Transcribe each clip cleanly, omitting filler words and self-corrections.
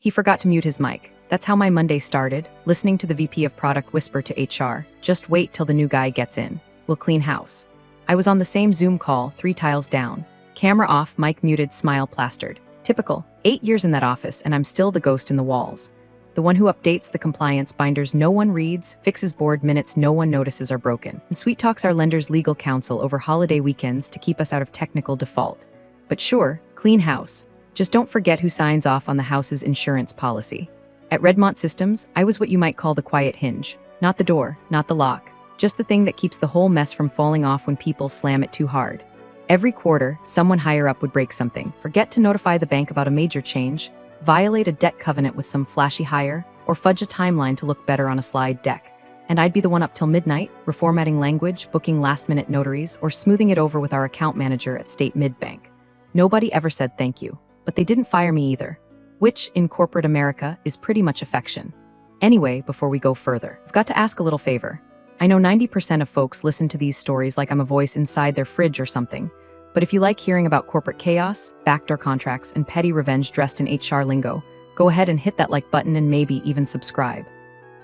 He forgot to mute his mic. That's how my Monday started, listening to the VP of Product whisper to HR, "Just wait till the new guy gets in. We'll clean house." I was on the same Zoom call, 3 tiles down. Camera off, mic muted, smile plastered. Typical. 8 years in that office, and I'm still the ghost in the walls. The one who updates the compliance binders no one reads, fixes board minutes no one notices are broken, and sweet talks our lenders' legal counsel over holiday weekends to keep us out of technical default. But sure, clean house. Just don't forget who signs off on the house's insurance policy. At Redmont Systems, I was what you might call the quiet hinge. Not the door, not the lock. Just the thing that keeps the whole mess from falling off when people slam it too hard. Every quarter, someone higher up would break something, forget to notify the bank about a major change, violate a debt covenant with some flashy hire, or fudge a timeline to look better on a slide deck. And I'd be the one up till midnight, reformatting language, booking last-minute notaries, or smoothing it over with our account manager at State Mid-Bank. Nobody ever said thank you, but they didn't fire me either, which, in corporate America, is pretty much affection. Anyway, before we go further, I've got to ask a little favor. I know 90% of folks listen to these stories like I'm a voice inside their fridge or something, but if you like hearing about corporate chaos, backdoor contracts, and petty revenge dressed in HR lingo, go ahead and hit that like button and maybe even subscribe.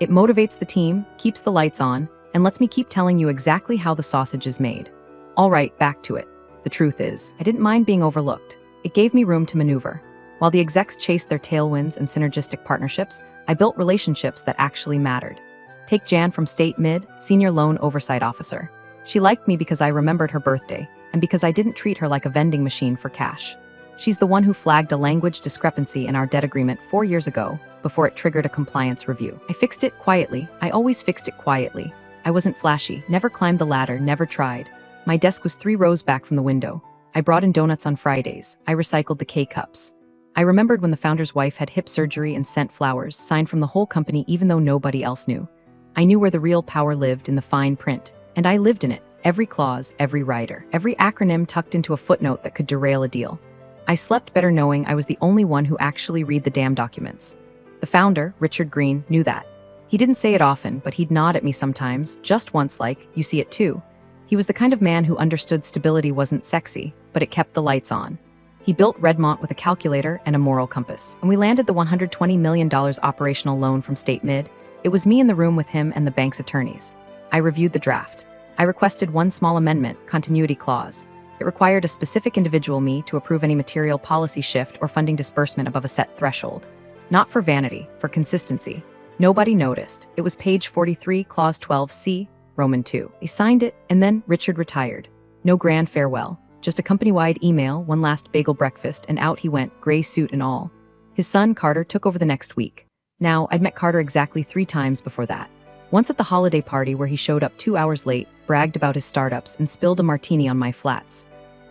It motivates the team, keeps the lights on, and lets me keep telling you exactly how the sausage is made. All right, back to it. The truth is, I didn't mind being overlooked. It gave me room to maneuver. While the execs chased their tailwinds and synergistic partnerships, I built relationships that actually mattered. Take Jan from State Mid, Senior Loan Oversight Officer. She liked me because I remembered her birthday, and because I didn't treat her like a vending machine for cash. She's the one who flagged a language discrepancy in our debt agreement 4 years ago, before it triggered a compliance review. I fixed it quietly. I always fixed it quietly. I wasn't flashy, never climbed the ladder, never tried. My desk was 3 rows back from the window. I brought in donuts on Fridays. I recycled the K-cups. I remembered when the founder's wife had hip surgery and sent flowers, signed from the whole company even though nobody else knew. I knew where the real power lived in the fine print, and I lived in it. Every clause, every rider, every acronym tucked into a footnote that could derail a deal. I slept better knowing I was the only one who actually read the damn documents. The founder, Richard Green, knew that. He didn't say it often, but he'd nod at me sometimes, just once like, "You see it too." He was the kind of man who understood stability wasn't sexy, but it kept the lights on. He built Redmont with a calculator and a moral compass, and we landed the $120 million operational loan from State Mid. It was me in the room with him and the bank's attorneys. I reviewed the draft. I requested one small amendment, continuity clause. It required a specific individual me to approve any material policy shift or funding disbursement above a set threshold. Not for vanity, for consistency. Nobody noticed. It was page 43, clause 12C, Roman 2. He signed it, and then Richard retired. No grand farewell. Just a company-wide email, one last bagel breakfast, and out he went, gray suit and all. His son, Carter, took over the next week. Now, I'd met Carter exactly 3 times before that. Once at the holiday party where he showed up 2 hours late, bragged about his startups, and spilled a martini on my flats.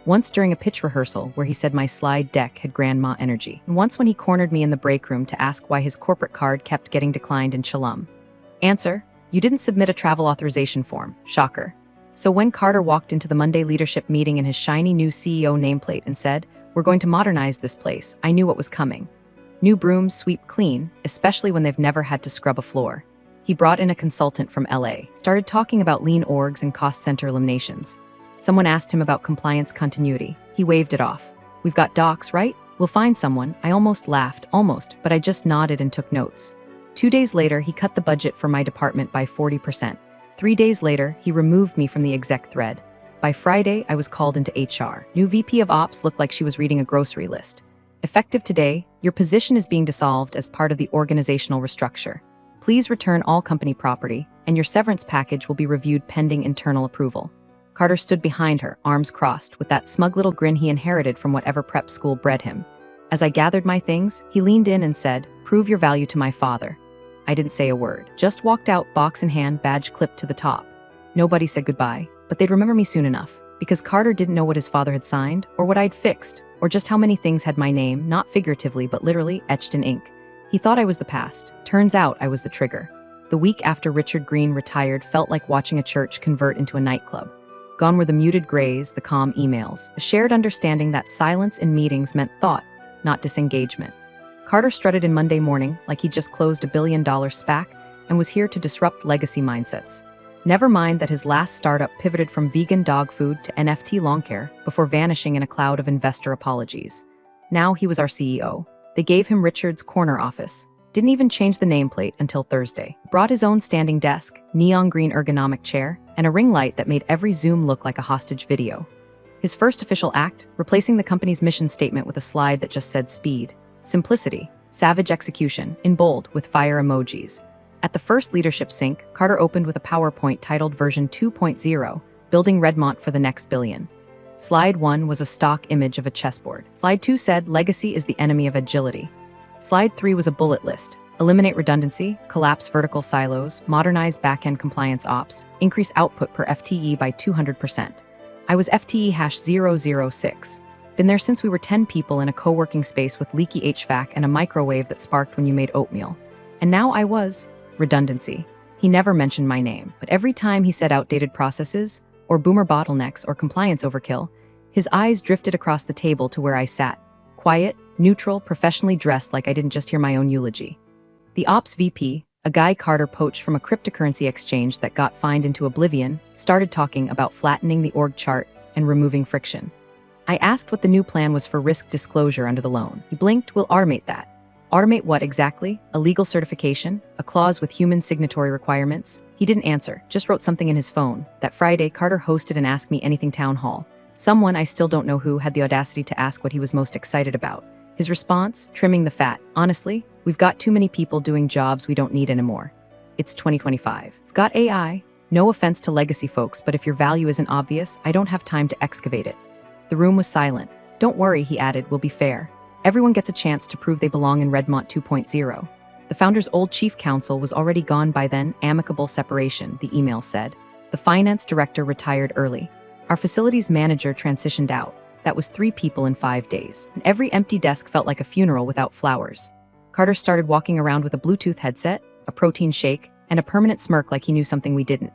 Once during a pitch rehearsal where he said my slide deck had grandma energy. And once when he cornered me in the break room to ask why his corporate card kept getting declined in Chalum. Answer: you didn't submit a travel authorization form. Shocker. So when Carter walked into the Monday leadership meeting in his shiny new CEO nameplate and said, "We're going to modernize this place," I knew what was coming. New brooms sweep clean, especially when they've never had to scrub a floor. He brought in a consultant from LA, started talking about lean orgs and cost center eliminations. Someone asked him about compliance continuity. He waved it off. "We've got docs, right? We'll find someone." I almost laughed, but I just nodded and took notes. 2 days later, he cut the budget for my department by 40%. 3 days later, he removed me from the exec thread. By Friday, I was called into HR. New VP of Ops looked like she was reading a grocery list. Effective today, your position is being dissolved as part of the organizational restructure. Please return all company property, and your severance package will be reviewed pending internal approval. Carter stood behind her, arms crossed, with that smug little grin he inherited from whatever prep school bred him. As I gathered my things, he leaned in and said, "Prove your value to my father." I didn't say a word, just walked out, box in hand, badge clipped to the top. Nobody said goodbye, but they'd remember me soon enough, because Carter didn't know what his father had signed, or what I'd fixed, or just how many things had my name, not figuratively but literally, etched in ink. He thought I was the past. Turns out I was the trigger. The week after Richard Green retired felt like watching a church convert into a nightclub. Gone were the muted grays, the calm emails, the shared understanding that silence in meetings meant thought, not disengagement. Carter strutted in Monday morning like he'd just closed $1 billion SPAC and was here to disrupt legacy mindsets. Never mind that his last startup pivoted from vegan dog food to NFT lawn care before vanishing in a cloud of investor apologies. Now he was our CEO. They gave him Richard's corner office. Didn't even change the nameplate until Thursday. Brought his own standing desk, neon green ergonomic chair, and a ring light that made every Zoom look like a hostage video. His first official act, replacing the company's mission statement with a slide that just said speed, simplicity, savage execution, in bold with fire emojis. At the first leadership sync, Carter opened with a PowerPoint titled version 2.0, Building Redmont for the Next Billion. Slide 1 was a stock image of a chessboard. Slide 2 said, Legacy is the enemy of agility. Slide 3 was a bullet list. Eliminate redundancy, collapse vertical silos, modernize backend compliance ops, increase output per FTE by 200%. I was FTE-006. Been there since we were 10 people in a co-working space with leaky HVAC and a microwave that sparked when you made oatmeal. And now I was redundancy. He never mentioned my name, but every time he said outdated processes, or boomer bottlenecks, or compliance overkill, his eyes drifted across the table to where I sat, quiet, neutral, professionally dressed like I didn't just hear my own eulogy. The ops VP, a guy Carter poached from a cryptocurrency exchange that got fined into oblivion, started talking about flattening the org chart and removing friction. I asked what the new plan was for risk disclosure under the loan. He blinked, we'll automate that. Automate what exactly? A legal certification? A clause with human signatory requirements? He didn't answer, just wrote something in his phone. That Friday, Carter hosted an Ask Me Anything town hall. Someone, I still don't know who, had the audacity to ask what he was most excited about. His response, trimming the fat. Honestly, we've got too many people doing jobs we don't need anymore. It's 2025. We've got AI. No offense to legacy folks, but if your value isn't obvious, I don't have time to excavate it. The room was silent. Don't worry, he added, we'll be fair. Everyone gets a chance to prove they belong in Redmont 2.0. The founder's old chief counsel was already gone by then, amicable separation, the email said. The finance director retired early. Our facilities manager transitioned out. That was 3 people in 5 days. And every empty desk felt like a funeral without flowers. Carter started walking around with a Bluetooth headset, a protein shake, and a permanent smirk like he knew something we didn't.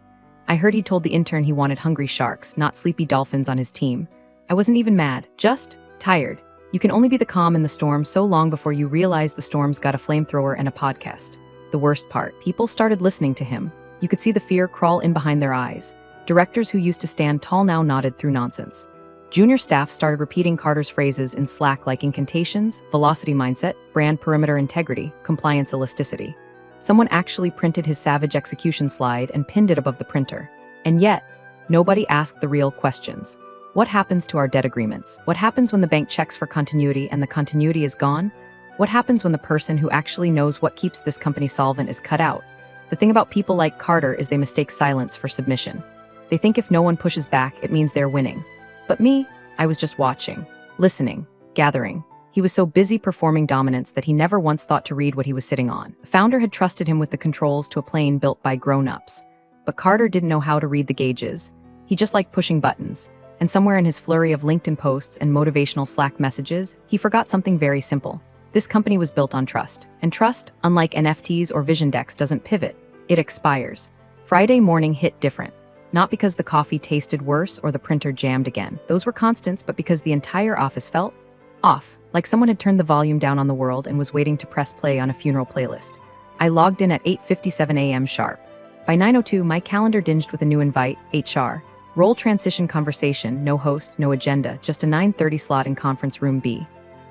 I heard he told the intern he wanted hungry sharks, not sleepy dolphins on his team. I wasn't even mad, just tired. You can only be the calm in the storm so long before you realize the storm's got a flamethrower and a podcast. The worst part, people started listening to him. You could see the fear crawl in behind their eyes. Directors who used to stand tall now nodded through nonsense. Junior staff started repeating Carter's phrases in Slack like incantations, velocity mindset, brand perimeter integrity, compliance elasticity. Someone actually printed his savage execution slide and pinned it above the printer. And yet, nobody asked the real questions. What happens to our debt agreements? What happens when the bank checks for continuity and the continuity is gone? What happens when the person who actually knows what keeps this company solvent is cut out? The thing about people like Carter is they mistake silence for submission. They think if no one pushes back, it means they're winning. But me, I was just watching, listening, gathering. He was so busy performing dominance that he never once thought to read what he was sitting on. The founder had trusted him with the controls to a plane built by grown-ups. But Carter didn't know how to read the gauges. He just liked pushing buttons. And somewhere in his flurry of LinkedIn posts and motivational Slack messages, he forgot something very simple. This company was built on trust. And trust, unlike NFTs or vision decks, doesn't pivot. It expires. Friday morning hit different. Not because the coffee tasted worse or the printer jammed again. Those were constants, but because the entire office felt off, like someone had turned the volume down on the world and was waiting to press play on a funeral playlist. I logged in at 8:57 a.m. sharp. By 9:02, my calendar dinged with a new invite, HR. Role transition conversation, no host, no agenda, just a 9:30 slot in conference room B.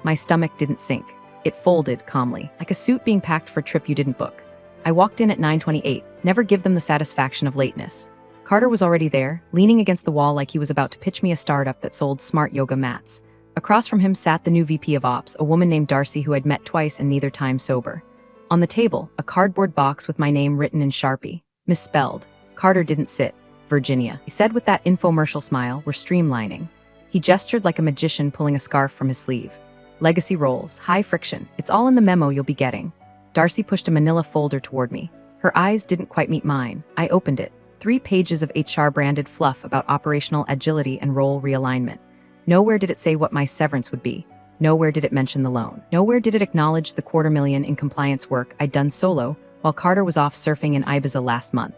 My stomach didn't sink. It folded calmly, like a suit being packed for a trip you didn't book. I walked in at 9:28, never give them the satisfaction of lateness. Carter was already there, leaning against the wall like he was about to pitch me a startup that sold smart yoga mats. Across from him sat the new VP of Ops, a woman named Darcy who I'd met twice and neither time sober. On the table, a cardboard box with my name written in Sharpie. Misspelled. Carter didn't sit. Virginia, he said with that infomercial smile, we're streamlining. He gestured like a magician pulling a scarf from his sleeve. Legacy roles, high friction, it's all in the memo you'll be getting. Darcy pushed a manila folder toward me. Her eyes didn't quite meet mine. I opened it. 3 pages of HR-branded fluff about operational agility and role realignment. Nowhere did it say what my severance would be. Nowhere did it mention the loan. Nowhere did it acknowledge the $250,000 in compliance work I'd done solo while Carter was off surfing in Ibiza last month.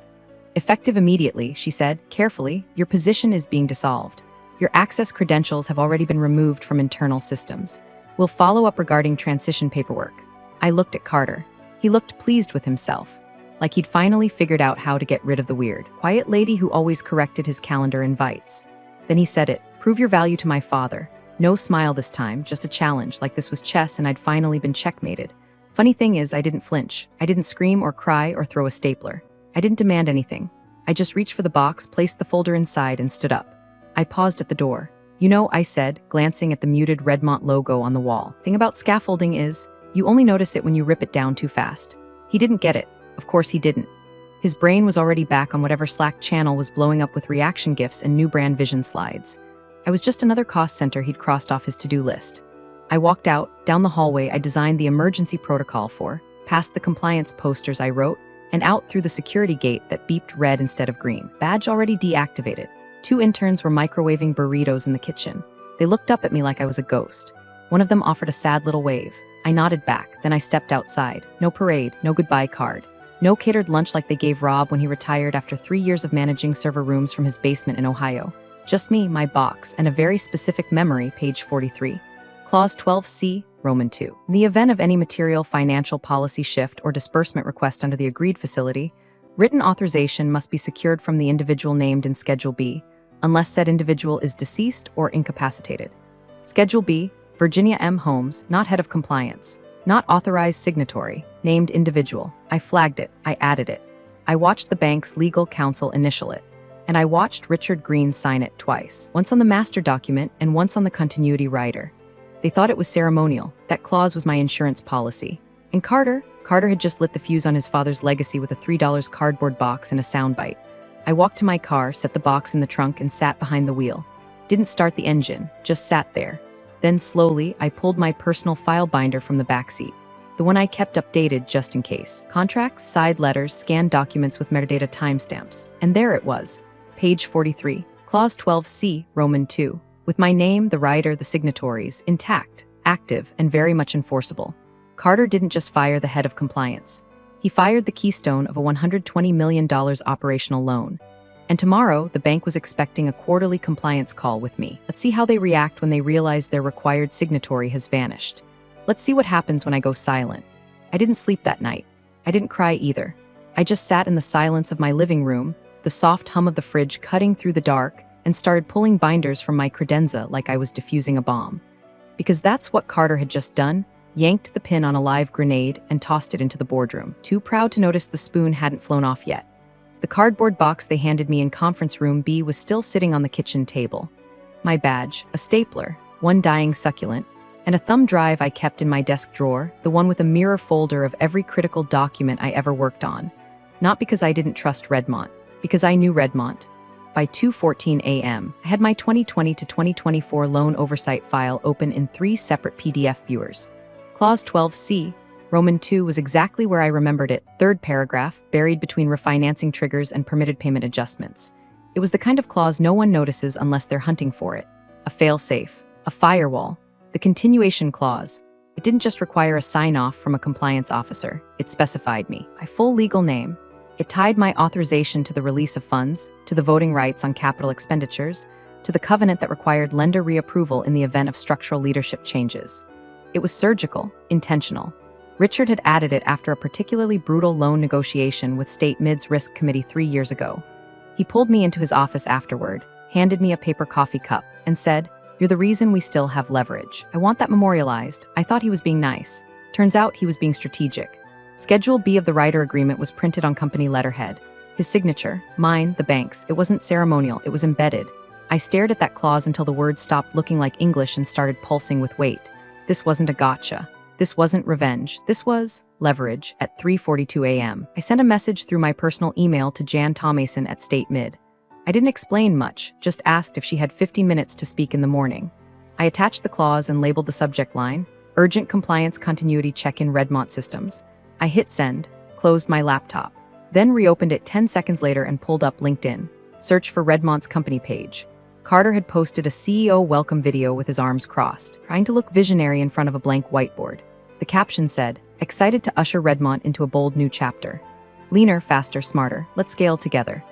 Effective immediately, she said, carefully, your position is being dissolved. Your access credentials have already been removed from internal systems. We'll follow up regarding transition paperwork. I looked at Carter. He looked pleased with himself, like he'd finally figured out how to get rid of the weird, quiet lady who always corrected his calendar invites. Then he said it, prove your value to my father. No smile this time, just a challenge, like this was chess and I'd finally been checkmated. Funny thing is, I didn't flinch. I didn't scream or cry or throw a stapler. I didn't demand anything. I just reached for the box, placed the folder inside, and stood up. I paused at the door. You know, I said, glancing at the muted Redmont logo on the wall. Thing about scaffolding is, you only notice it when you rip it down too fast. He didn't get it. Of course he didn't. His brain was already back on whatever Slack channel was blowing up with reaction gifs and new brand vision slides. I was just another cost center he'd crossed off his to-do list. I walked out, down the hallway I designed the emergency protocol for, past the compliance posters I wrote, and out through the security gate that beeped red instead of green. Badge already deactivated. 2 interns were microwaving burritos in the kitchen. They looked up at me like I was a ghost. One of them offered a sad little wave. I nodded back, then I stepped outside. No parade, no goodbye card. No catered lunch like they gave Rob when he retired after 3 years of managing server rooms from his basement in Ohio. Just me, my box, and a very specific memory, page 43. Clause 12C, Roman 2. In the event of any material financial policy shift or disbursement request under the agreed facility, written authorization must be secured from the individual named in Schedule B, unless said individual is deceased or incapacitated. Schedule B, Virginia M. Holmes, not head of compliance. Not authorized signatory, named individual. I flagged it, I added it. I watched the bank's legal counsel initial it. And I watched Richard Green sign it twice, once on the master document and once on the continuity rider. They thought it was ceremonial. That clause was my insurance policy. And Carter had just lit the fuse on his father's legacy with a $3 cardboard box and a soundbite. I walked to my car, set the box in the trunk, and sat behind the wheel. Didn't start the engine, just sat there. Then slowly, I pulled my personal file binder from the back seat, the one I kept updated just in case. Contracts, side letters, scanned documents with metadata timestamps. And there it was, page 43, clause 12C, Roman 2, with my name, the rider, the signatories, intact, active, and very much enforceable. Carter didn't just fire the head of compliance. He fired the keystone of a $120 million operational loan. And tomorrow, the bank was expecting a quarterly compliance call with me. Let's see how they react when they realize their required signatory has vanished. Let's see what happens when I go silent. I didn't sleep that night. I didn't cry either. I just sat in the silence of my living room, the soft hum of the fridge cutting through the dark, and started pulling binders from my credenza like I was defusing a bomb. Because that's what Carter had just done, yanked the pin on a live grenade and tossed it into the boardroom. Too proud to notice the spoon hadn't flown off yet. The cardboard box they handed me in conference room B was still sitting on the kitchen table. My badge, a stapler, one dying succulent, and a thumb drive I kept in my desk drawer, the one with a mirror folder of every critical document I ever worked on. Not because I didn't trust Redmont, because I knew Redmont. By 2:14 a.m., I had my 2020 to 2024 loan oversight file open in 3 separate PDF viewers. Clause 12C, Roman 2 was exactly where I remembered it, third paragraph, buried between refinancing triggers and permitted payment adjustments. It was the kind of clause no one notices unless they're hunting for it. A fail-safe, a firewall, the continuation clause. It didn't just require a sign-off from a compliance officer. It specified me, my full legal name. It tied my authorization to the release of funds, to the voting rights on capital expenditures, to the covenant that required lender reapproval in the event of structural leadership changes. It was surgical, intentional. Richard had added it after a particularly brutal loan negotiation with State Mid's Risk Committee 3 years ago. He pulled me into his office afterward, handed me a paper coffee cup, and said, "You're the reason we still have leverage. I want that memorialized." I thought he was being nice. Turns out he was being strategic. Schedule B of the rider agreement was printed on company letterhead. His signature, mine, the bank's, it wasn't ceremonial, it was embedded. I stared at that clause until the words stopped looking like English and started pulsing with weight. This wasn't a gotcha. This wasn't revenge. This was leverage. At 3:42 a.m., I sent a message through my personal email to Jan Thomason at State Mid. I didn't explain much, just asked if she had 50 minutes to speak in the morning. I attached the clause and labeled the subject line, Urgent Compliance Continuity Check-in Redmont Systems. I hit send, closed my laptop, then reopened it 10 seconds later and pulled up LinkedIn. Search for Redmont's company page. Carter had posted a CEO welcome video with his arms crossed, trying to look visionary in front of a blank whiteboard. The caption said, "Excited to usher Redmont into a bold new chapter. Leaner, faster, smarter. Let's scale together.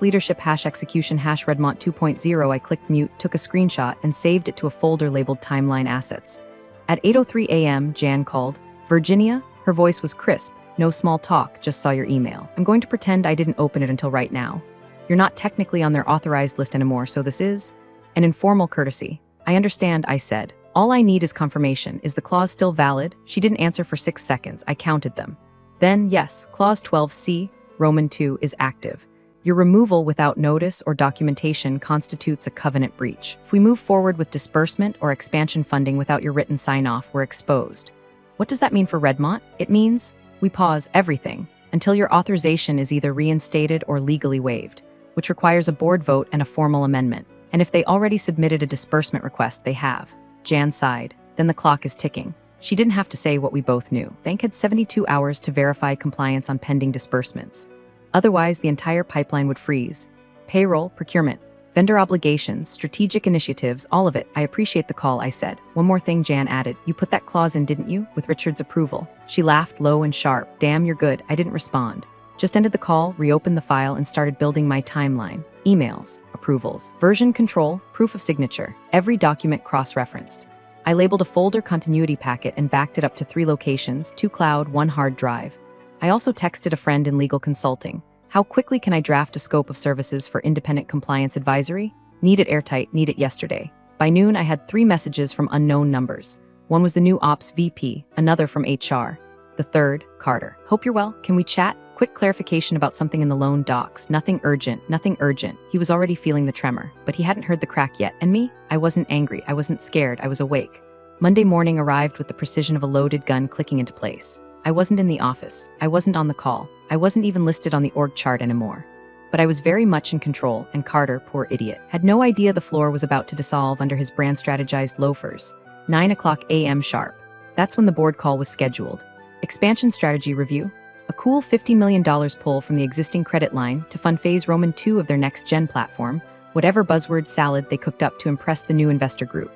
#leadership, #execution, #Redmont 2.0. I clicked mute, took a screenshot, and saved it to a folder labeled Timeline Assets. At 8:03 a.m., Jan called. "Virginia?" Her voice was crisp. "No small talk, just saw your email. I'm going to pretend I didn't open it until right now. You're not technically on their authorized list anymore, so this is an informal courtesy." I understand, I said. All I need is confirmation. Is the clause still valid? She didn't answer for 6 seconds. I counted them. Then, yes, clause 12C, Roman 2, is active. Your removal without notice or documentation constitutes a covenant breach. If we move forward with disbursement or expansion funding without your written sign-off, we're exposed. What does that mean for Redmont? It means we pause everything until your authorization is either reinstated or legally waived, which requires a board vote and a formal amendment. And if they already submitted a disbursement request, they have. Jan sighed. Then the clock is ticking. She didn't have to say what we both knew. Bank had 72 hours to verify compliance on pending disbursements. Otherwise, the entire pipeline would freeze. Payroll, procurement, vendor obligations, strategic initiatives, all of it. I appreciate the call, I said. One more thing, Jan added. You put that clause in, didn't you? With Richard's approval. She laughed low and sharp. Damn, you're good. I didn't respond. Just ended the call, reopened the file, and started building my timeline. Emails, approvals, version control, proof of signature. Every document cross-referenced. I labeled a folder continuity packet and backed it up to 3 locations, 2 cloud, 1 hard drive. I also texted a friend in legal consulting. How quickly can I draft a scope of services for independent compliance advisory? Need it airtight, need it yesterday. By noon, I had 3 messages from unknown numbers. One was the new Ops VP, another from HR. The third, Carter. Hope you're well. Can we chat? Quick clarification about something in the loan docs. Nothing urgent, nothing urgent. He was already feeling the tremor, but he hadn't heard the crack yet. And me? I wasn't angry, I wasn't scared, I was awake. Monday morning arrived with the precision of a loaded gun clicking into place. I wasn't in the office. I wasn't on the call. I wasn't even listed on the org chart anymore. But I was very much in control, and Carter, poor idiot, had no idea the floor was about to dissolve under his brand-strategized loafers. 9:00 a.m. sharp. That's when the board call was scheduled. Expansion strategy review. A cool $50 million pull from the existing credit line to fund phase Roman 2 of their next-gen platform, whatever buzzword salad they cooked up to impress the new investor group.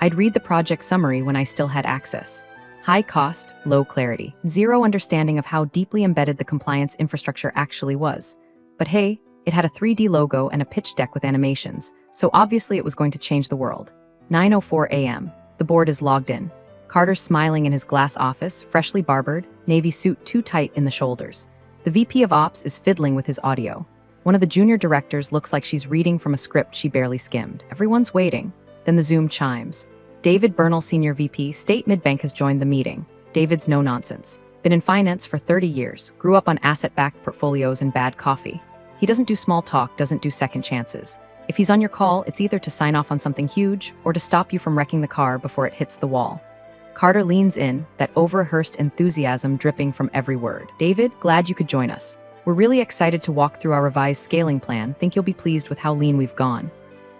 I'd read the project summary when I still had access. High cost, low clarity, zero understanding of how deeply embedded the compliance infrastructure actually was. But hey, it had a 3D logo and a pitch deck with animations, so obviously it was going to change the world. 9:04 a.m. The board is logged in. Carter's smiling in his glass office, freshly barbered, navy suit too tight in the shoulders. The VP of Ops is fiddling with his audio. One of the junior directors looks like she's reading from a script she barely skimmed. Everyone's waiting. Then the Zoom chimes. David Bernal, Senior VP, State Midbank, has joined the meeting. David's no nonsense. Been in finance for 30 years, grew up on asset-backed portfolios and bad coffee. He doesn't do small talk, doesn't do second chances. If he's on your call, it's either to sign off on something huge or to stop you from wrecking the car before it hits the wall. Carter leans in, that over-rehearsed enthusiasm dripping from every word. David, glad you could join us. We're really excited to walk through our revised scaling plan. Think you'll be pleased with how lean we've gone.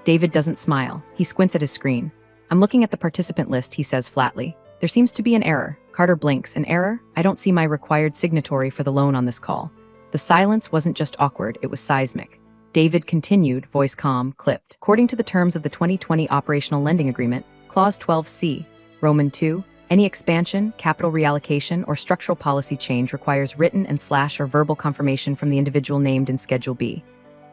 David doesn't smile. He squints at his screen. I'm looking at the participant list, he says flatly. There seems to be an error. Carter blinks. An error? I don't see my required signatory for the loan on this call. The silence wasn't just awkward, it was seismic. David continued, voice calm, clipped. According to the terms of the 2020 Operational Lending Agreement, Clause 12C, Roman 2, any expansion, capital reallocation, or structural policy change requires written and / or verbal confirmation from the individual named in Schedule B.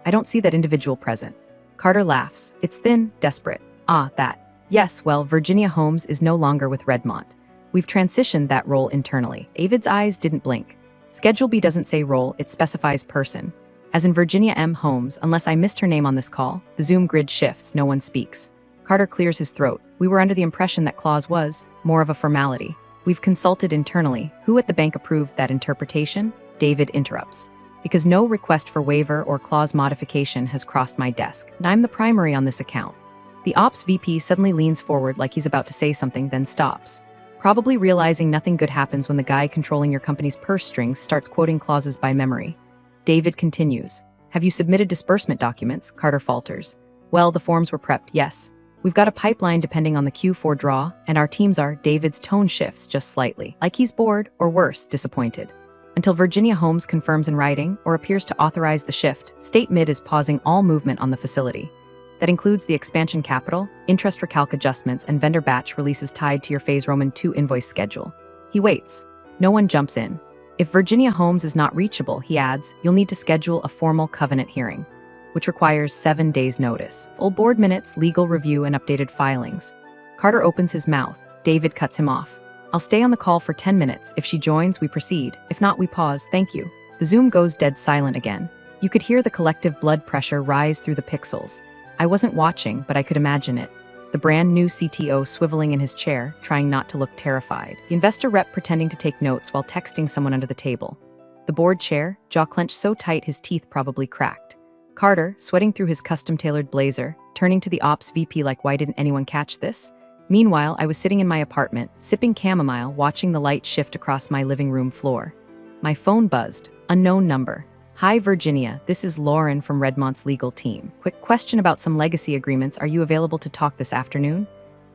I don't see that individual present. Carter laughs. It's thin, desperate. That. Yes, well, Virginia Holmes is no longer with Redmont. We've transitioned that role internally. David's eyes didn't blink. Schedule B doesn't say role, it specifies person. As in Virginia M. Holmes, unless I missed her name on this call, the Zoom grid shifts, no one speaks. Carter clears his throat. We were under the impression that clause was more of a formality. We've consulted internally. Who at the bank approved that interpretation? David interrupts. Because no request for waiver or clause modification has crossed my desk, and I'm the primary on this account. The Ops VP suddenly leans forward like he's about to say something, then stops. Probably realizing nothing good happens when the guy controlling your company's purse strings starts quoting clauses by memory. David continues. Have you submitted disbursement documents? Carter falters. Well, the forms were prepped, yes. We've got a pipeline depending on the Q4 draw, and our teams are. David's tone shifts just slightly, like he's bored, or worse, disappointed. Until Virginia Holmes confirms in writing or appears to authorize the shift, State Mid is pausing all movement on the facility. That includes the expansion capital, interest recalc adjustments, and vendor batch releases tied to your Phase Roman 2 invoice schedule. He waits. No one jumps in. If Virginia Holmes is not reachable, he adds, you'll need to schedule a formal covenant hearing, which requires 7 days' notice. Full board minutes, legal review, and updated filings. Carter opens his mouth. David cuts him off. I'll stay on the call for 10 minutes. If she joins, we proceed. If not, we pause. Thank you. The Zoom goes dead silent again. You could hear the collective blood pressure rise through the pixels. I wasn't watching, but I could imagine it. the brand new CTO swiveling in his chair, trying not to look terrified. The investor rep pretending to take notes while texting someone under the table. The board chair, jaw clenched so tight his teeth probably cracked. Carter, sweating through his custom-tailored blazer, turning to the ops VP like, why didn't anyone catch this? Meanwhile, I was sitting in my apartment, sipping chamomile, watching the light shift across my living room floor. My phone buzzed. Unknown number. Hi Virginia, this is Lauren from Redmont's legal team. Quick question about some legacy agreements. Are you available to talk this afternoon?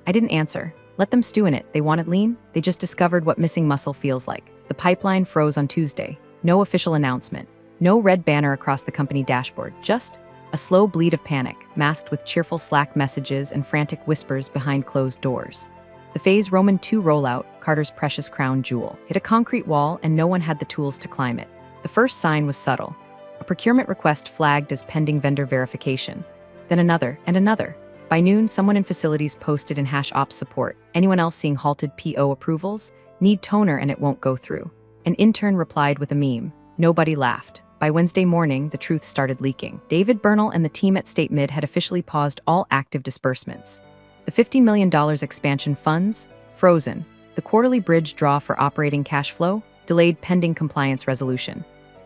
I didn't answer. Let them stew in it. They want it lean? They just discovered what missing muscle feels like. The pipeline froze on Tuesday. No official announcement. No red banner across the company dashboard. Just a slow bleed of panic, masked with cheerful Slack messages and frantic whispers behind closed doors. The Phase Roman II rollout, Carter's precious crown jewel, hit a concrete wall and no one had the tools to climb it. The first sign was subtle. A procurement request flagged as pending vendor verification. Then another and another. By noon, someone in facilities posted in #ops support. Anyone else seeing halted PO approvals? Need toner and it won't go through. An intern replied with a meme. Nobody laughed. By Wednesday morning, the truth started leaking. David Bernal and the team at State Mid had officially paused all active disbursements. The $50 million expansion funds? Frozen. The quarterly bridge draw for operating cash flow? Delayed pending compliance resolution.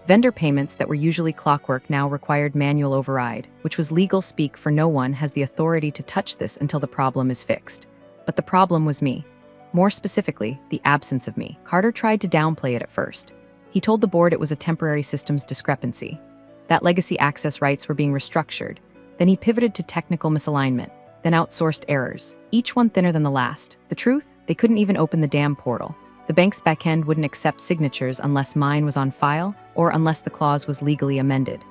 Vendor payments that were usually clockwork now required manual override, which was legal speak for no one has the authority to touch this until the problem is fixed. But the problem was me. More specifically, the absence of me. Carter tried to downplay it at first. He told the board it was a temporary systems discrepancy, that legacy access rights were being restructured. Then he pivoted to technical misalignment, then outsourced errors, each one thinner than the last. The truth? They couldn't even open the damn portal. The bank's backend wouldn't accept signatures unless mine was on file or unless the clause was legally amended,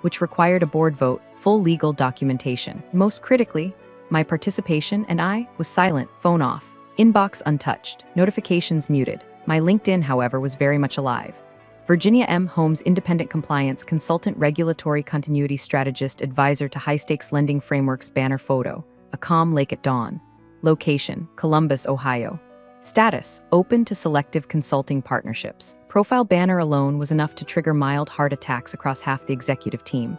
which required a board vote, full legal documentation. Most critically, my participation and I was silent, phone off, inbox untouched, notifications muted. My LinkedIn, however, was very much alive. Virginia M. Holmes, independent compliance consultant, regulatory continuity strategist, advisor to high-stakes lending frameworks. Banner photo, a calm lake at dawn. Location, Columbus, Ohio. Status, open to selective consulting partnerships. Profile banner alone was enough to trigger mild heart attacks across half the executive team.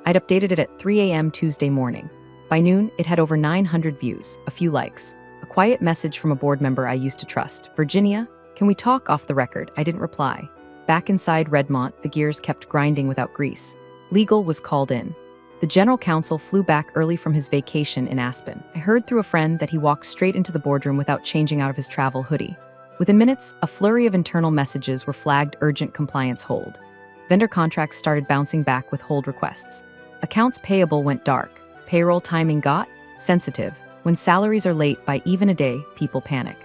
I'd updated it at 3 a.m. Tuesday morning. By noon, it had over 900 views, a few likes. A quiet message from a board member I used to trust. Virginia, can we talk off the record? I didn't reply. Back inside Redmont, the gears kept grinding without grease. Legal was called in. The general counsel flew back early from his vacation in Aspen. I heard through a friend that he walked straight into the boardroom without changing out of his travel hoodie. Within minutes, a flurry of internal messages were flagged urgent compliance hold. Vendor contracts started bouncing back with hold requests. Accounts payable went dark. Payroll timing got sensitive. When salaries are late by even a day, people panic.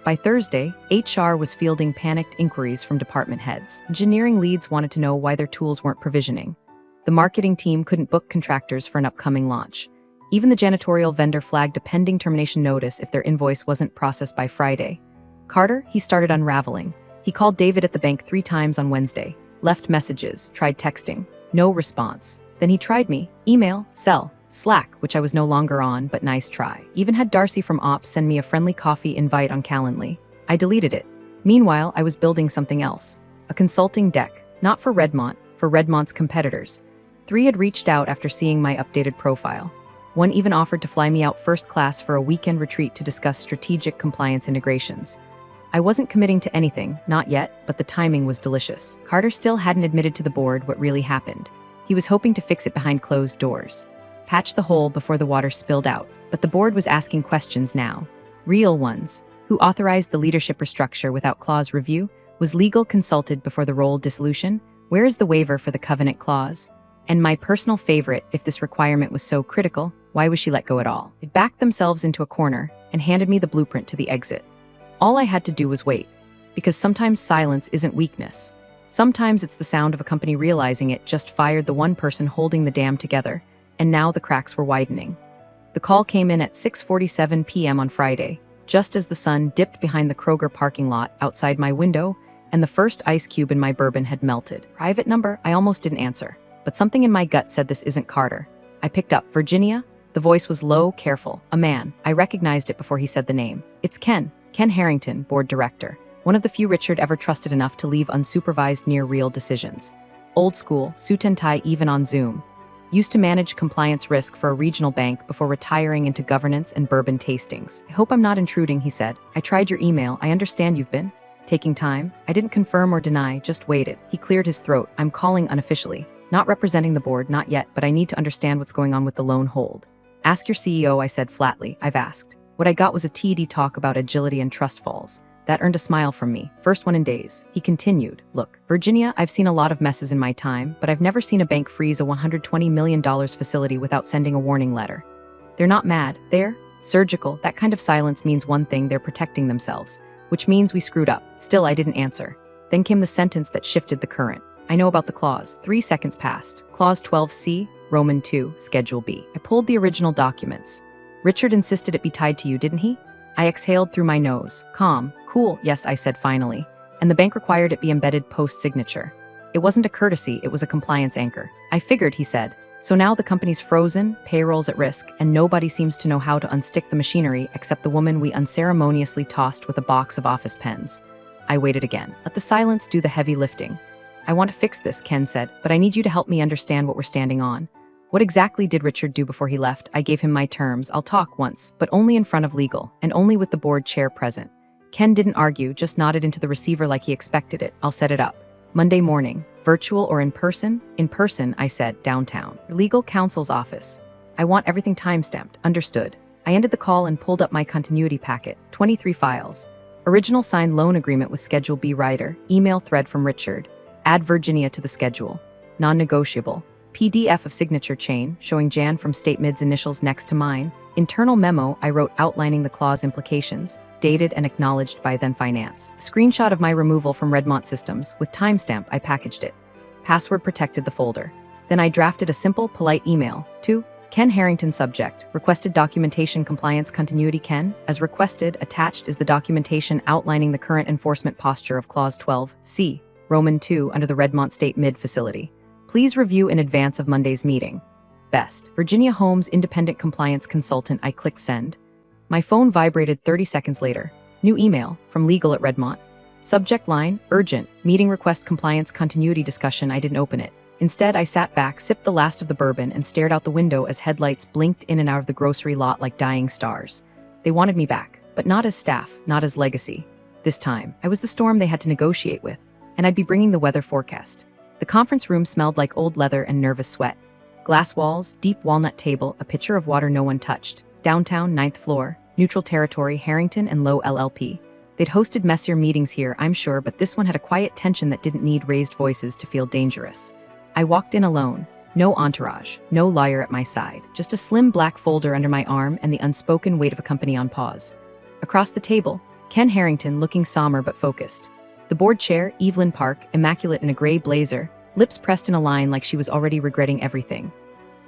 By Thursday, HR was fielding panicked inquiries from department heads. Engineering leads wanted to know why their tools weren't provisioning. The marketing team couldn't book contractors for an upcoming launch. Even the janitorial vendor flagged a pending termination notice if their invoice wasn't processed by Friday. Carter, he started unraveling. He called David at the bank 3 times on Wednesday, left messages, tried texting. No response. Then he tried me, email, cell, Slack, which I was no longer on, but nice try. Even had Darcy from Ops send me a friendly coffee invite on Calendly. I deleted it. Meanwhile, I was building something else. A consulting deck, not for Redmont, for Redmont's competitors. 3 had reached out after seeing my updated profile. 1 even offered to fly me out first class for a weekend retreat to discuss strategic compliance integrations. I wasn't committing to anything, not yet, but the timing was delicious. Carter still hadn't admitted to the board what really happened. He was hoping to fix it behind closed doors. Patch the hole before the water spilled out. But the board was asking questions now. Real ones. Who authorized the leadership restructure without clause review? Was legal consulted before the role dissolution? Where is the waiver for the covenant clause? And my personal favorite, if this requirement was so critical, why was she let go at all? It backed themselves into a corner and handed me the blueprint to the exit. All I had to do was wait. Because sometimes silence isn't weakness. Sometimes it's the sound of a company realizing it just fired the one person holding the dam together. And now the cracks were widening. The call came in at 6:47 p.m. on Friday, just as the sun dipped behind the Kroger parking lot outside my window, and the first ice cube in my bourbon had melted. Private number? I almost didn't answer, but something in my gut said this isn't Carter. I picked up. Virginia? The voice was low, careful. A man. I recognized it before he said the name. It's Ken. Ken Harrington, board director. One of the few Richard ever trusted enough to leave unsupervised near real decisions. Old school, suit and tie even on Zoom. Used to manage compliance risk for a regional bank before retiring into governance and bourbon tastings. I hope I'm not intruding, he said. I tried your email. I understand you've been taking time. I didn't confirm or deny, just waited. He cleared his throat. I'm calling unofficially. Not representing the board, not yet, but I need to understand what's going on with the loan hold. Ask your CEO, I said flatly. I've asked. What I got was a TD talk about agility and trust falls. That earned a smile from me. First one in days. He continued. Look, Virginia, I've seen a lot of messes in my time, but I've never seen a bank freeze a $120 million facility without sending a warning letter. They're not mad. They're surgical. That kind of silence means one thing: they're protecting themselves, which means we screwed up. Still, I didn't answer. Then came the sentence that shifted the current. I know about the clause. 3 seconds passed. Clause 12C, Roman 2, Schedule B. I pulled the original documents. Richard insisted it be tied to you, didn't he? I exhaled through my nose. Calm. Cool. Yes, I said finally. And the bank required it be embedded post-signature. It wasn't a courtesy, it was a compliance anchor. I figured, he said. So now the company's frozen, payroll's at risk, and nobody seems to know how to unstick the machinery except the woman we unceremoniously tossed with a box of office pens. I waited again. Let the silence do the heavy lifting. I want to fix this, Ken said, but I need you to help me understand what we're standing on. What exactly did Richard do before he left? I gave him my terms. I'll talk once, but only in front of legal, and only with the board chair present. Ken didn't argue, just nodded into the receiver like he expected it. I'll set it up. Monday morning. Virtual or in person? In person, I said, downtown. Legal counsel's office. I want everything timestamped. Understood. I ended the call and pulled up my continuity packet. 23 files. Original signed loan agreement with Schedule B writer. Email thread from Richard. Add Virginia to the schedule. Non-negotiable. PDF of signature chain, showing Jan from State Mid's initials next to mine. Internal memo I wrote outlining the clause implications, dated and acknowledged by then finance. Screenshot of my removal from Redmont Systems. With timestamp, I packaged it. Password protected the folder. Then I drafted a simple, polite email to Ken Harrington subject. Requested documentation compliance continuity Ken. As requested, attached is the documentation outlining the current enforcement posture of Clause 12C, Roman 2 under the Redmont State Mid facility. Please review in advance of Monday's meeting. Best. Virginia Holmes, independent compliance consultant. I clicked send. My phone vibrated 30 seconds later. New email from legal at Redmont. Subject line, urgent, meeting request compliance continuity discussion. I didn't open it. Instead, I sat back, sipped the last of the bourbon, and stared out the window as headlights blinked in and out of the grocery lot like dying stars. They wanted me back, but not as staff, not as legacy. This time, I was the storm they had to negotiate with, and I'd be bringing the weather forecast. The conference room smelled like old leather and nervous sweat. Glass walls, deep walnut table, a pitcher of water no one touched. Downtown, 9th floor, neutral territory, Harrington and Low LLP. They'd hosted messier meetings here, I'm sure, but this one had a quiet tension that didn't need raised voices to feel dangerous. I walked in alone. No entourage, no lawyer at my side, just a slim black folder under my arm and the unspoken weight of a company on pause. Across the table, Ken Harrington looking somber but focused. The board chair, Evelyn Park, immaculate in a gray blazer, lips pressed in a line like she was already regretting everything.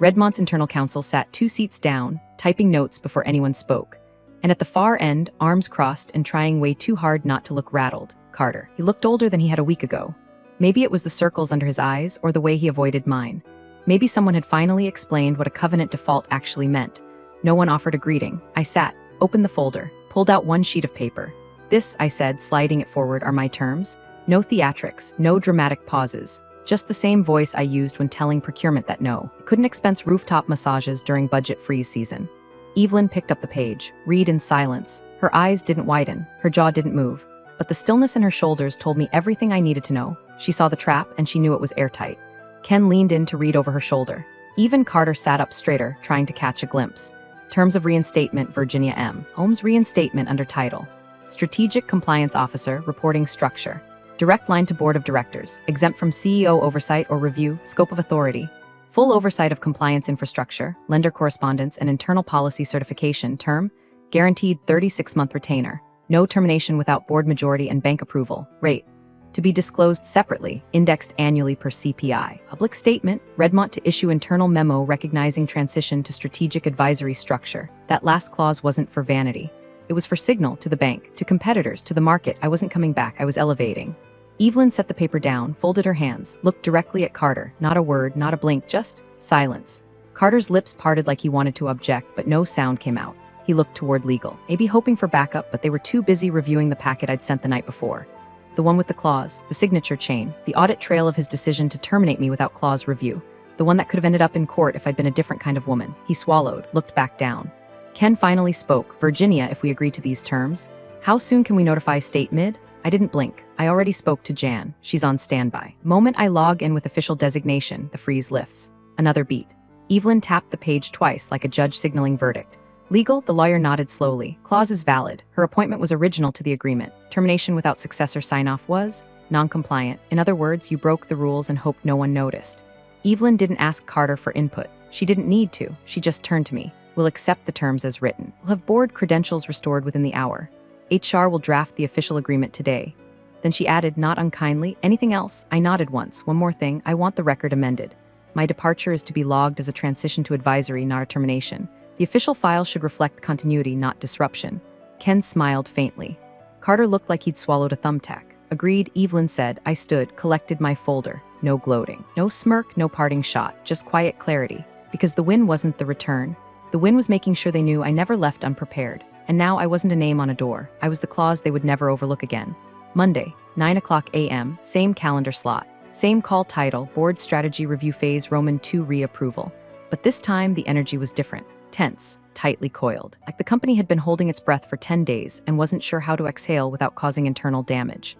Redmont's internal counsel sat 2 seats down, typing notes before anyone spoke. And at the far end, arms crossed and trying way too hard not to look rattled, Carter. He looked older than he had a week ago. Maybe it was the circles under his eyes or the way he avoided mine. Maybe someone had finally explained what a covenant default actually meant. No one offered a greeting. I sat, opened the folder, pulled out one sheet of paper. This, I said, sliding it forward, are my terms. No theatrics, no dramatic pauses. Just the same voice I used when telling procurement that no, couldn't expense rooftop massages during budget freeze season. Evelyn picked up the page, read in silence. Her eyes didn't widen, her jaw didn't move. But the stillness in her shoulders told me everything I needed to know. She saw the trap and she knew it was airtight. Ken leaned in to read over her shoulder. Even Carter sat up straighter, trying to catch a glimpse. Terms of reinstatement, Virginia M. Holmes reinstatement under title. Strategic Compliance Officer, reporting structure. Direct line to Board of Directors, exempt from CEO oversight or review, scope of authority. Full oversight of compliance infrastructure, lender correspondence, and internal policy certification. Term, guaranteed 36-month retainer. No termination without board majority and bank approval. Rate, to be disclosed separately, indexed annually per CPI. Public statement, Redmont to issue internal memo recognizing transition to strategic advisory structure. That last clause wasn't for vanity. It was for signal to the bank, to competitors, to the market. I wasn't coming back, I was elevating. Evelyn set the paper down, folded her hands, looked directly at Carter. Not a word, not a blink, just silence. Carter's lips parted like he wanted to object, but no sound came out. He looked toward legal, maybe hoping for backup, but they were too busy reviewing the packet I'd sent the night before. The one with the clause, the signature chain, the audit trail of his decision to terminate me without clause review. The one that could have ended up in court if I'd been a different kind of woman. He swallowed, looked back down. Ken finally spoke. Virginia, if we agree to these terms, how soon can we notify State Mid? I didn't blink. I already spoke to Jan. She's on standby. Moment I log in with official designation, the freeze lifts. Another beat. Evelyn tapped the page twice like a judge signaling verdict. Legal, the lawyer nodded slowly. Clause is valid. Her appointment was original to the agreement. Termination without successor sign-off was non-compliant. In other words, you broke the rules and hoped no one noticed. Evelyn didn't ask Carter for input. She didn't need to. She just turned to me. We'll accept the terms as written. We'll have board credentials restored within the hour. HR will draft the official agreement today. Then she added, not unkindly, anything else? I nodded once. One more thing, I want the record amended. My departure is to be logged as a transition to advisory, not a termination. The official file should reflect continuity, not disruption. Ken smiled faintly. Carter looked like he'd swallowed a thumbtack. Agreed, Evelyn said. I stood, collected my folder. No gloating. No smirk, no parting shot. Just quiet clarity. Because the win wasn't the return. The win was making sure they knew I never left unprepared. And now I wasn't a name on a door. I was the clause they would never overlook again. Monday, 9:00 a.m., same calendar slot. Same call title, Board Strategy Review Phase Roman II Reapproval. But this time, the energy was different. Tense, tightly coiled. Like the company had been holding its breath for 10 days and wasn't sure how to exhale without causing internal damage.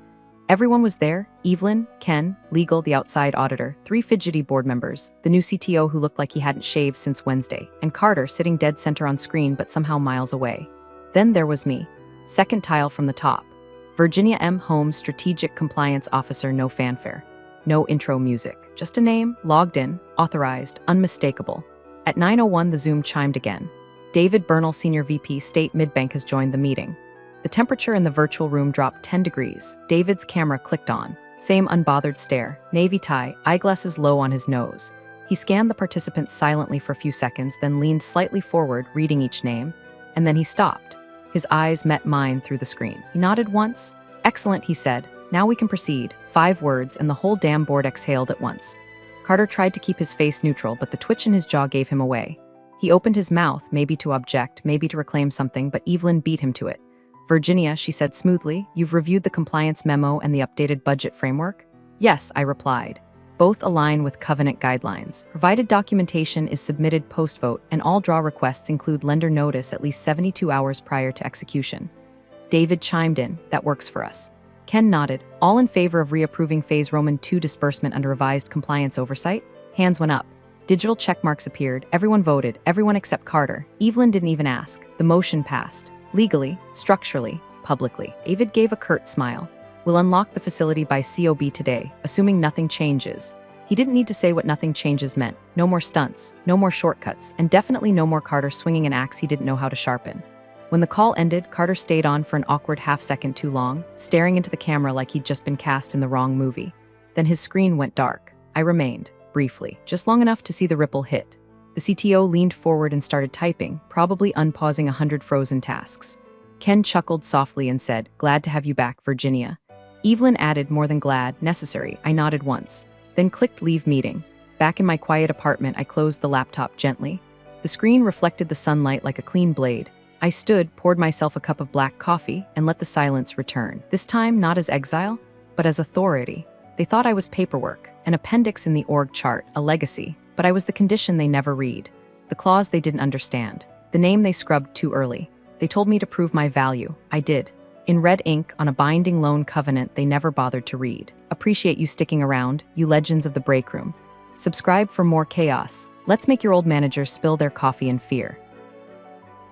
Everyone was there. Evelyn, Ken, legal, the outside auditor, 3 fidgety board members, the new CTO who looked like he hadn't shaved since Wednesday, and Carter sitting dead center on screen but somehow miles away. Then there was me. Second tile from the top. Virginia M. Holmes, Strategic Compliance Officer, no fanfare. No intro music. Just a name, logged in, authorized, unmistakable. At 9:01 the Zoom chimed again. David Bernal, Senior VP, State Midbank has joined the meeting. The temperature in the virtual room dropped 10 degrees. David's camera clicked on. Same unbothered stare, navy tie, eyeglasses low on his nose. He scanned the participants silently for a few seconds, then leaned slightly forward, reading each name, and then he stopped. His eyes met mine through the screen. He nodded once. Excellent, he said. Now we can proceed. 5 words, and the whole damn board exhaled at once. Carter tried to keep his face neutral, but the twitch in his jaw gave him away. He opened his mouth, maybe to object, maybe to reclaim something, but Evelyn beat him to it. Virginia, she said smoothly, you've reviewed the compliance memo and the updated budget framework? Yes, I replied. Both align with covenant guidelines. Provided documentation is submitted post-vote, and all draw requests include lender notice at least 72 hours prior to execution. David chimed in, that works for us. Ken nodded, all in favor of reapproving Phase Roman II disbursement under revised compliance oversight? Hands went up. Digital checkmarks appeared, everyone voted, everyone except Carter. Evelyn didn't even ask. The motion passed. Legally, structurally, publicly. David gave a curt smile. We'll unlock the facility by COB today, assuming nothing changes. He didn't need to say what nothing changes meant. No more stunts, no more shortcuts, and definitely no more Carter swinging an axe he didn't know how to sharpen. When the call ended, Carter stayed on for an awkward half-second too long, staring into the camera like he'd just been cast in the wrong movie. Then his screen went dark. I remained, briefly, just long enough to see the ripple hit. The CTO leaned forward and started typing, probably unpausing 100 frozen tasks. Ken chuckled softly and said, glad to have you back, Virginia. Evelyn added, more than glad, necessary. I nodded once, then clicked leave meeting. Back in my quiet apartment, I closed the laptop gently. The screen reflected the sunlight like a clean blade. I stood, poured myself a cup of black coffee, and let the silence return. This time, not as exile, but as authority. They thought I was paperwork, an appendix in the org chart, a legacy, but I was the condition they never read, the clause they didn't understand, the name they scrubbed too early. They told me to prove my value. I did. In red ink on a binding loan covenant they never bothered to read. Appreciate you sticking around, you legends of the break room. Subscribe for more chaos. Let's make your old managers spill their coffee in fear.